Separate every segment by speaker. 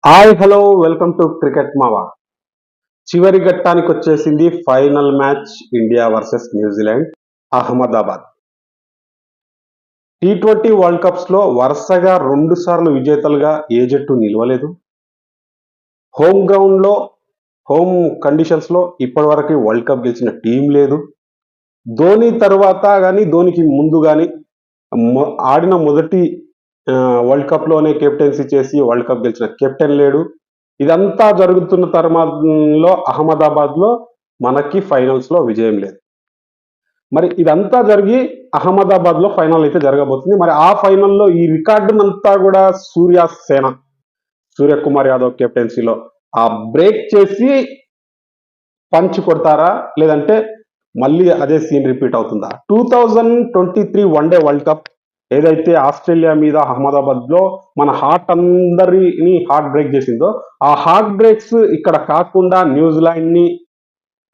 Speaker 1: Hi hello welcome to cricket మావా. చివరి ఘట్టానికి వచ్చేసింది final match India versus New Zealand Ahmedabad. T20 world cups లో వరుసగా 2 సార్లు విజేతలుగా ఏ జట్టు నిలవలేదు. హోమ్ గ్రౌండ్ లో హోమ్ కండిషన్స్ లో ఇప్పటి వరకు వరల్డ్ కప్ గెలిచిన టీం లేదు. ధోని తర్వాత కానీ ధోనికి ముందు కానీ ఆడిన మొదటి వరల్డ్ కప్ లోనే కెప్టెన్సీ చేసి వరల్డ్ కప్ గెలిచిన కెప్టెన్ లేడు. ఇదంతా జరుగుతున్న తరుణంలో అహ్మదాబాద్ లో మనకి ఫైనల్స్ లో విజయం లేదు. మరి ఇదంతా జరిగి అహ్మదాబాద్ లో ఫైనల్ అయితే జరగబోతుంది. మరి ఆ ఫైనల్లో ఈ రికార్డునంతా కూడా సూర్యకుమార్ యాదవ్ కెప్టెన్సీలో ఆ బ్రేక్ చేసి పంచ్ కొడతారా, లేదంటే మళ్ళీ అదే సీన్ రిపీట్ అవుతుందా? 2023 వన్డే వరల్డ్ కప్ ఏదైతే ఆస్ట్రేలియా మీద అహ్మదాబాద్ లో మన హార్ట్ అందరినీ హార్ట్ బ్రేక్ చేసిందో, ఆ హార్ట్ బ్రేక్స్ ఇక్కడ కాకుండా న్యూజిలాండ్ ని,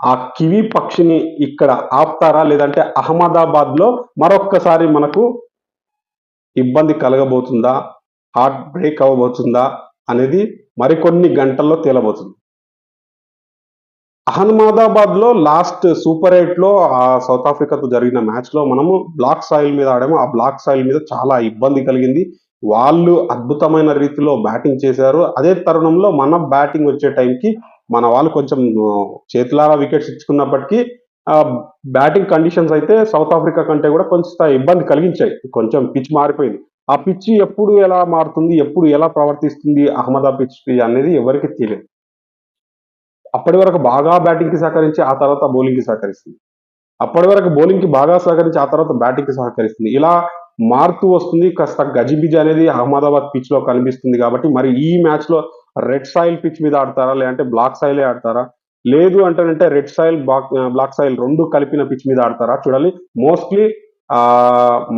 Speaker 1: ఆ కివి పక్షిని ఇక్కడ ఆపుతారా, లేదంటే అహ్మదాబాద్ లో మరొక్కసారి మనకు ఇబ్బంది కలగబోతుందా, హార్ట్ బ్రేక్ అవ్వబోతుందా అనేది మరికొన్ని గంటల్లో తేలబోతుంది. అహ్మదాబాద్ లో లాస్ట్ సూపర్ 8 లో ఆ సౌత్ ఆఫ్రికాతో జరిగిన మ్యాచ్ లో మనము బ్లాక్ సాయిల్ మీద ఆడాము. ఆ బ్లాక్ సాయిల్ మీద చాలా ఇబ్బంది కలిగింది. వాళ్ళు అద్భుతమైన రీతిలో బ్యాటింగ్ చేశారు. అదే తరుణంలో మన బ్యాటింగ్ వచ్చే టైంకి మన వాళ్ళు కొంచెం చేతులారా వికెట్స్ ఇచ్చుకున్నప్పటికీ బ్యాటింగ్ కండిషన్స్ అయితే సౌత్ ఆఫ్రికా కంటే కూడా కొంచెం ఇబ్బంది కలిగించాయి. కొంచెం పిచ్ మారిపోయింది. ఆ పిచ్ ఎప్పుడు ఎలా మారుతుంది, ఎప్పుడు ఎలా ప్రవర్తిస్తుంది అహ్మదాబాద్ పిచ్ అనేది ఎవరికి తెలియదు. అప్పటి వరకు బాగా బ్యాటింగ్ కి సహకరించి ఆ తర్వాత బౌలింగ్ కి సహకరిస్తుంది. అప్పటి వరకు బౌలింగ్ కి బాగా సహకరించి ఆ తర్వాత బ్యాటింగ్ కి సహకరిస్తుంది. ఇలా మారుతూ వస్తుంది. కాస్త గజిబిజి అనేది అహ్మదాబాద్ పిచ్ లో కనిపిస్తుంది. కాబట్టి మరి ఈ మ్యాచ్ లో రెడ్ సాయిల్ పిచ్ మీద ఆడతారా, లేదంటే బ్లాక్ సాయిలే ఆడతారా, లేదు అంటే రెడ్ సాయిల్ బ్లాక్ సాయిల్ రెండు కలిపిన పిచ్ మీద ఆడతారా చూడాలి. మోస్ట్లీ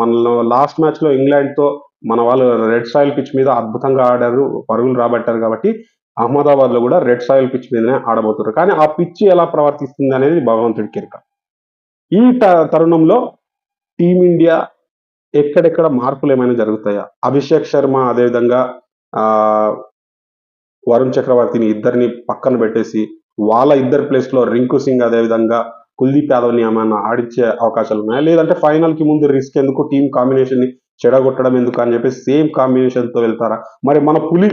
Speaker 1: మన లాస్ట్ మ్యాచ్ లో ఇంగ్లాండ్ తో మన వాళ్ళు రెడ్ సాయిల్ పిచ్ మీద అద్భుతంగా ఆడారు, పరుగులు రాబట్టారు. కాబట్టి అహ్మదాబాద్ లో కూడా రెడ్ సాయిల్ పిచ్ మీదనే ఆడబోతున్నారు. కానీ ఆ పిచ్ ఎలా ప్రవర్తిస్తుంది అనేది భగవంతుడి కెరక. ఈ తరుణంలో టీమిండియా ఎక్కడెక్కడ మార్పులు ఏమైనా జరుగుతాయా? అభిషేక్ శర్మ అదేవిధంగా వరుణ్ చక్రవర్తిని ఇద్దరిని పక్కన పెట్టేసి వాళ్ళ ఇద్దరు ప్లేస్ లో రింకు సింగ్ అదేవిధంగా కుల్దీప్ యాదవ్ ని ఏమైనా ఆడించే అవకాశాలు ఉన్నాయా, లేదంటే ఫైనల్ కి ముందు రిస్క్ ఎందుకు, టీం కాంబినేషన్ ని చెడగొట్టడం ఎందుకు అని చెప్పి సేమ్ కాంబినేషన్ తో వెళ్తారా? మరి మన పులి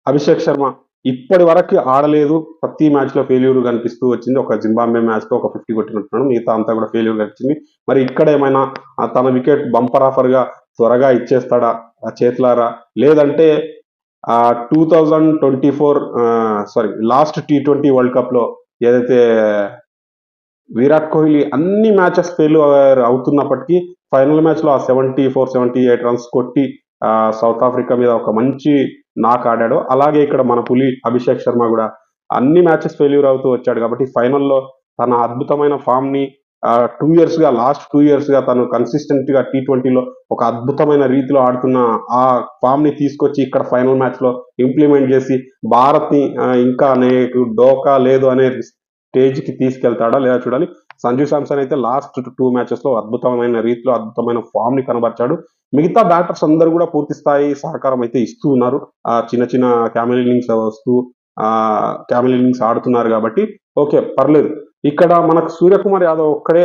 Speaker 1: అభిషేక్ శర్మ ఇప్పటి వరకు ఆడలేదు. ప్రతి మ్యాచ్ లో ఫెయిల్యూర్ కనిపిస్తూ వచ్చింది. ఒక జింబాబ్వే మ్యాచ్ లో ఒక 50 కొట్టినట్టున్నాడు, మిగతా అంతా కూడా ఫెయిల్యూర్ కనిపించింది. మరి ఇక్కడ ఏమైనా తన వికెట్ బంపర్ ఆఫర్ గా త్వరగా ఇచ్చేస్తాడా చేతులారా, లేదంటే 2024 లాస్ట్ T20 వరల్డ్ కప్ లో ఏదైతే విరాట్ కోహ్లీ అన్ని మ్యాచెస్ ఫెయిల్యూర్ అవుతున్నప్పటికీ ఫైనల్ మ్యాచ్ లో ఆ 74-78 రన్స్ కొట్టి సౌత్ ఆఫ్రికా మీద ఒక మంచి నాక్ ఆడాడు. అలాగే ఇక్కడ మన పులి అభిషేక్ శర్మ కూడా అన్ని మ్యాచెస్ ఫెయిల్యూర్ అవుతూ వచ్చాడు. కాబట్టి ఫైనల్లో తన అద్భుతమైన ఫామ్ ని లాస్ట్ 2 years గా తను కన్సిస్టెంట్ గా T20లో ఒక అద్భుతమైన రీతిలో ఆడుతున్న ఆ ఫామ్ ని తీసుకొచ్చి ఇక్కడ ఫైనల్ మ్యాచ్ లో ఇంప్లిమెంట్ చేసి భారత్ ని ఇంకా డోకా లేదు అనే స్టేజ్ కి తీసుకెళ్తాడా లేదా చూడాలి. సంజు శాంసన్ అయితే లాస్ట్ 2 మ్యాచెస్ లో అద్భుతమైన రీతిలో అద్భుతమైన ఫామ్ ని కనబర్చాడు. మిగతా బ్యాటర్స్ అందరూ కూడా పూర్తి స్థాయి సహకారం అయితే ఇస్తూ ఉన్నారు. చిన్న చిన్న క్యామెల్ ఇన్నింగ్స్ ఆడుతున్నారు కాబట్టి ఓకే పర్లేదు. ఇక్కడ మనకు సూర్యకుమార్ యాదవ్ ఒక్కడే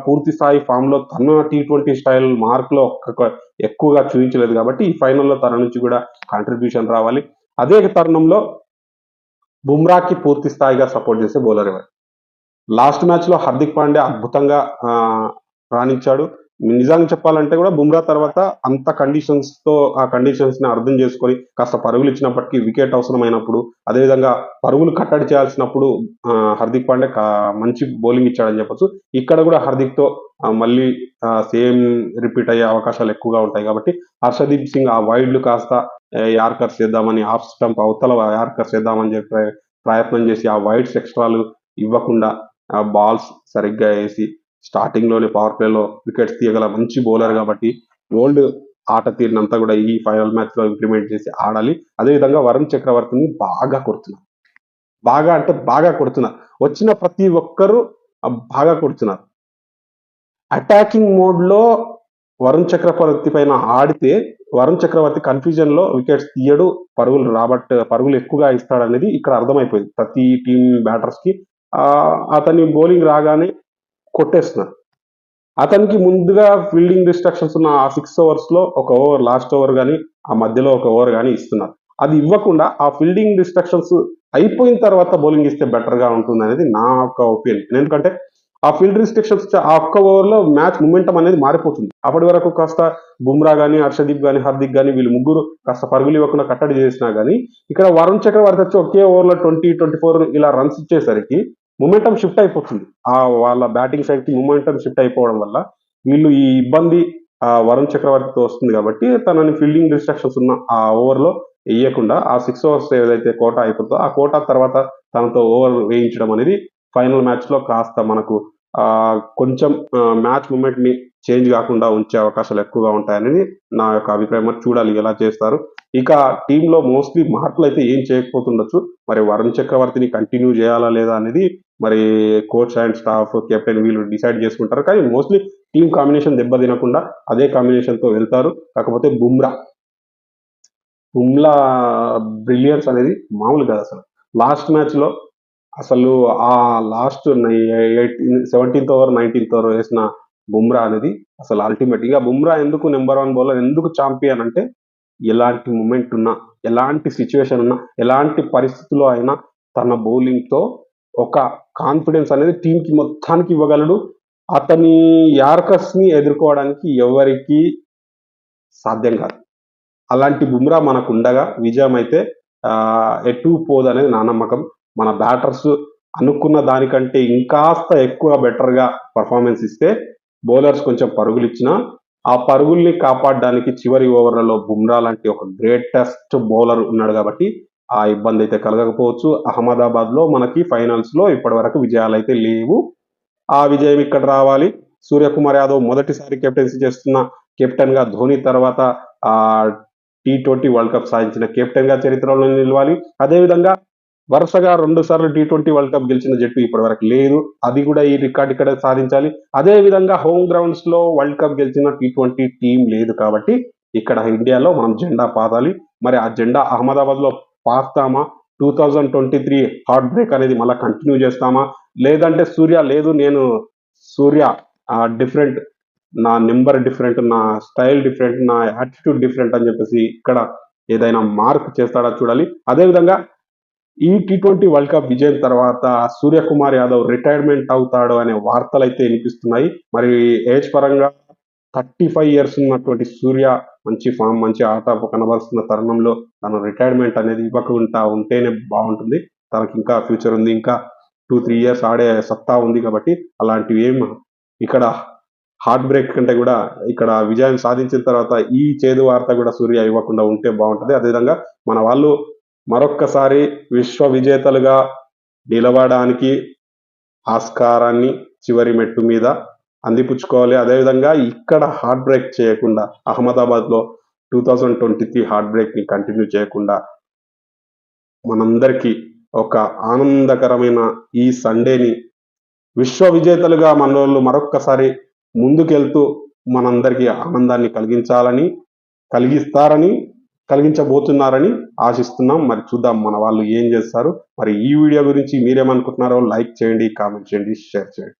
Speaker 1: పూర్తి స్థాయి ఫామ్ లో తన T20 స్టైల్ మార్క్ లో ఎక్కువగా చూపించలేదు. కాబట్టి ఈ ఫైనల్లో తన నుంచి కూడా కాంట్రిబ్యూషన్ రావాలి. అదే తరుణంలో బుమ్రాకి పూర్తి స్థాయిగా సపోర్ట్ చేసే బౌలర్ ఎవరు? లాస్ట్ మ్యాచ్ లో హార్దిక్ పాండ్యా అద్భుతంగా రాణించాడు. నిజంగా చెప్పాలంటే కూడా బుమ్రా తర్వాత అంత కండిషన్స్ తో ఆ కండిషన్స్ ని అర్థం చేసుకొని కాస్త పరుగులు ఇచ్చినప్పటికీ వికెట్ అవసరమైనప్పుడు, అదేవిధంగా పరుగులు కట్టడి చేయాల్సినప్పుడు హార్దిక్ పాండ్యా మంచి బౌలింగ్ ఇచ్చాడని చెప్పొచ్చు. ఇక్కడ కూడా హార్దిక్ తో మళ్ళీ సేమ్ రిపీట్ అయ్యే అవకాశాలు ఎక్కువగా ఉంటాయి. కాబట్టి హర్షదీప్ సింగ్ ఆ వైడ్లు కాస్త యార్కర్స్ చేద్దామని, ఆఫ్ స్టంప్ అవతల యార్కర్స్ చేద్దామని చెప్పి ప్రయత్నం చేసి ఆ వైడ్స్ ఎక్స్ట్రాలు ఇవ్వకుండా బాల్స్ సరిగ్గా వేసి స్టార్టింగ్ లోనే పవర్ ప్లే లో వికెట్స్ తీయగల మంచి బౌలర్. కాబట్టి ఓల్డ్ ఆట తీరినంతా కూడా ఈ ఫైనల్ మ్యాచ్ లో ఇంప్లిమెంట్ చేసి ఆడాలి. అదేవిధంగా వరుణ్ చక్రవర్తిని బాగా కొడుతున్నారు. బాగా కొడుతున్నారు. వచ్చిన ప్రతి ఒక్కరూ బాగా కొడుతున్నారు. అటాకింగ్ మోడ్ లో వరుణ్ చక్రవర్తి పైన ఆడితే వరుణ్ చక్రవర్తి కన్ఫ్యూజన్ లో వికెట్స్ తీయడు, పరుగులు ఎక్కువగా ఇస్తాడనేది ఇక్కడ అర్థమైపోయింది ప్రతి టీం బ్యాటర్స్ కి. అతని బౌలింగ్ రాగానే కొట్టేస్తున్నారు. అతనికి ముందుగా ఫీల్డింగ్ రిస్ట్రిక్షన్స్ ఉన్న ఆ 6 ఓవర్స్ లో ఒక ఓవర్ లాస్ట్ ఓవర్ గానీ, ఆ మధ్యలో ఒక ఓవర్ గానీ ఇస్తున్నారు. అది ఇవ్వకుండా ఆ ఫీల్డింగ్ రిస్ట్రిక్షన్స్ అయిపోయిన తర్వాత బౌలింగ్ ఇస్తే బెటర్ గా ఉంటుంది అనేది నా యొక్క ఒపీనియన్. ఎందుకంటే ఆ ఫీల్డ్ రిస్ట్రిక్షన్స్ ఆ ఒక్క ఓవర్ లో మ్యాచ్ మొమెంటం అనేది మారిపోతుంది. అప్పటి వరకు కాస్త బుమ్రా గానీ, హర్షదీప్ గానీ, హార్దిక్ గానీ వీళ్ళు ముగ్గురు కాస్త పరుగులు ఇవ్వకుండా కట్టడి చేసినా గానీ, ఇక్కడ వరుణ్ చక్రవర్తి వచ్చి ఒకే ఓవర్ లో 20, 24 ఇలా రన్స్ ఇచ్చేసరికి మొమెంటం షిఫ్ట్ అయిపోతుంది. వాళ్ళ బ్యాటింగ్ సైడ్ కి మొమెంటం షిఫ్ట్ అయిపోవడం వల్ల వీళ్ళు ఈ ఇబ్బంది వరుణ్ చక్రవర్తితో వస్తుంది కాబట్టి తనని ఫీల్డింగ్ రిస్ట్రిక్షన్స్ ఉన్న ఆ ఓవర్ లో వేయకుండా ఆ 6 ఓవర్స్ ఏదైతే కోటా అయిపోతుందో ఆ కోటా తర్వాత తనతో ఓవర్ వేయించడం అనేది ఫైనల్ మ్యాచ్ లో కాస్త మనకు కొంచెం మ్యాచ్ మూమెంట్ ని చేంజ్ కాకుండా ఉంచే అవకాశాలు ఎక్కువగా ఉంటాయనేది నా యొక్క అభిప్రాయం. మరి చూడాలి ఎలా చేస్తారు. ఇక టీంలో మోస్ట్లీ మార్పులు అయితే ఏం చేయకపోతుండొచ్చు. మరి వరుణ్ చక్రవర్తిని కంటిన్యూ చేయాలా లేదా అనేది మరి కోచ్ అండ్ స్టాఫ్, కెప్టెన్ వీళ్ళు డిసైడ్ చేసుకుంటారు. కానీ మోస్ట్లీ టీం కాంబినేషన్ దెబ్బ తినకుండా అదే కాంబినేషన్ తో వెళ్తారు. కాకపోతే బుమ్రా బ్రిలియన్స్ అనేది మామూలు కాదు అసలు. లాస్ట్ మ్యాచ్ లో అసలు ఆ last 17th over 19th over వేసిన బుమ్రా అనేది అసలు అల్టిమేట్. ఇక బుమ్రా ఎందుకు నెంబర్ 1 బౌలర్, ఎందుకు ఛాంపియన్ అంటే ఎలాంటి మూమెంట్ ఉన్నా, ఎలాంటి సిచ్యువేషన్ ఉన్నా, ఎలాంటి పరిస్థితుల్లో అయినా తన బౌలింగ్ తో ఒక కాన్ఫిడెన్స్ అనేది టీం కి మొత్తానికి ఇవ్వగలడు. అతని యార్కర్స్ ని ఎదుర్కోవడానికి ఎవరికి సాధ్యం కాదు. అలాంటి బుమ్రా మనకు ఉండగా విజయం అయితే ఎటు పోదనేది నా నమ్మకం. మన బ్యాటర్స్ అనుకున్న దానికంటే ఇంకాస్త ఎక్కువ బెటర్ గా పర్ఫార్మెన్స్ ఇస్తే బౌలర్స్ కొంచెం పరుగులు ఇచ్చినా ఆ పరుగుల్ని కాపాడడానికి చివరి ఓవర్లలో బుమ్రా లాంటి ఒక గ్రేటెస్ట్ బౌలర్ ఉన్నాడు కాబట్టి ఆ ఇబ్బంది అయితే కలగకపోవచ్చు. అహ్మదాబాద్ లో మనకి ఫైనల్స్ లో ఇప్పటి వరకు విజయాలు అయితే లేవు. ఆ విజయం ఇక్కడ రావాలి. సూర్యకుమార్ యాదవ్ మొదటిసారి కెప్టెన్సీ చేస్తున్న కెప్టెన్ గా ధోని తర్వాత ఆ T20 వరల్డ్ కప్ సాధించిన కెప్టెన్ గా చరిత్రలో నిలవాలి. అదేవిధంగా వరుసగా 2 సార్లు T20 వరల్డ్ కప్ గెలిచిన జట్టు ఇప్పటి వరకు లేదు. అది కూడా ఈ రికార్డ్ ఇక్కడ సాధించాలి. అదే విధంగా హోమ్ గ్రౌండ్స్ లో వరల్డ్ కప్ గెలిచిన T20 టీం లేదు కాబట్టి ఇక్కడ ఇండియాలో మనం జెండా పాతాలి. మరి ఆ జెండా అహ్మదాబాద్ లో పాతామా, 2023 హార్ట్ బ్రేక్ అనేది మళ్ళీ కంటిన్యూ చేస్తామా, లేదంటే సూర్య డిఫరెంట్, నా నెంబర్ డిఫరెంట్, నా స్టైల్ డిఫరెంట్, నా యాటిట్యూడ్ డిఫరెంట్ అని చెప్పేసి ఇక్కడ ఏదైనా మార్క్ చేస్తాడా చూడాలి. అదేవిధంగా ఈ T20 వరల్డ్ కప్ విజయం తర్వాత సూర్యకుమార్ యాదవ్ రిటైర్మెంట్ అవుతాడు అనే వార్తలు అయితే వినిపిస్తున్నాయి. మరి ఏజ్ పరంగా 35 years ఉన్నటువంటి సూర్య మంచి ఫామ్, మంచి ఆట కనబరుస్తున్న తరుణంలో తన రిటైర్మెంట్ అనేది ఇవ్వకుండా ఉంటేనే బాగుంటుంది. తనకి ఇంకా ఫ్యూచర్ ఉంది, ఇంకా 2-3 years ఆడే సత్తా ఉంది కాబట్టి అలాంటివి ఏం ఇక్కడ హార్ట్ బ్రేక్ కంటే కూడా ఇక్కడ విజయం సాధించిన తర్వాత ఈ చేదు వార్త కూడా సూర్య ఇవ్వకుండా ఉంటే బాగుంటది. అదేవిధంగా మన వాళ్ళు మరొక్కసారి విశ్వ విజేతలుగా నిలవడానికి ఆస్కారాన్ని చివరి మెట్టు మీద అందిపుచ్చుకోవాలి. అదేవిధంగా ఇక్కడ హార్ట్ బ్రేక్ చేయకుండా అహ్మదాబాద్ లో 2023 హార్ట్ బ్రేక్ ని కంటిన్యూ చేయకుండా మనందరికీ ఒక ఆనందకరమైన ఈ సండేని విశ్వ విజేతలుగా మనోళ్ళు మరొక్కసారి ముందుకెళ్తూ మనందరికీ ఆనందాన్ని కలిగించబోతున్నారని ఆశిస్తున్నాం. మరి చూద్దాం మన వాళ్ళు ఏం చేస్తారు. మరి ఈ వీడియో గురించి మీరేమనుకుంటున్నారో లైక్ చేయండి, కామెంట్ చేయండి, షేర్ చేయండి.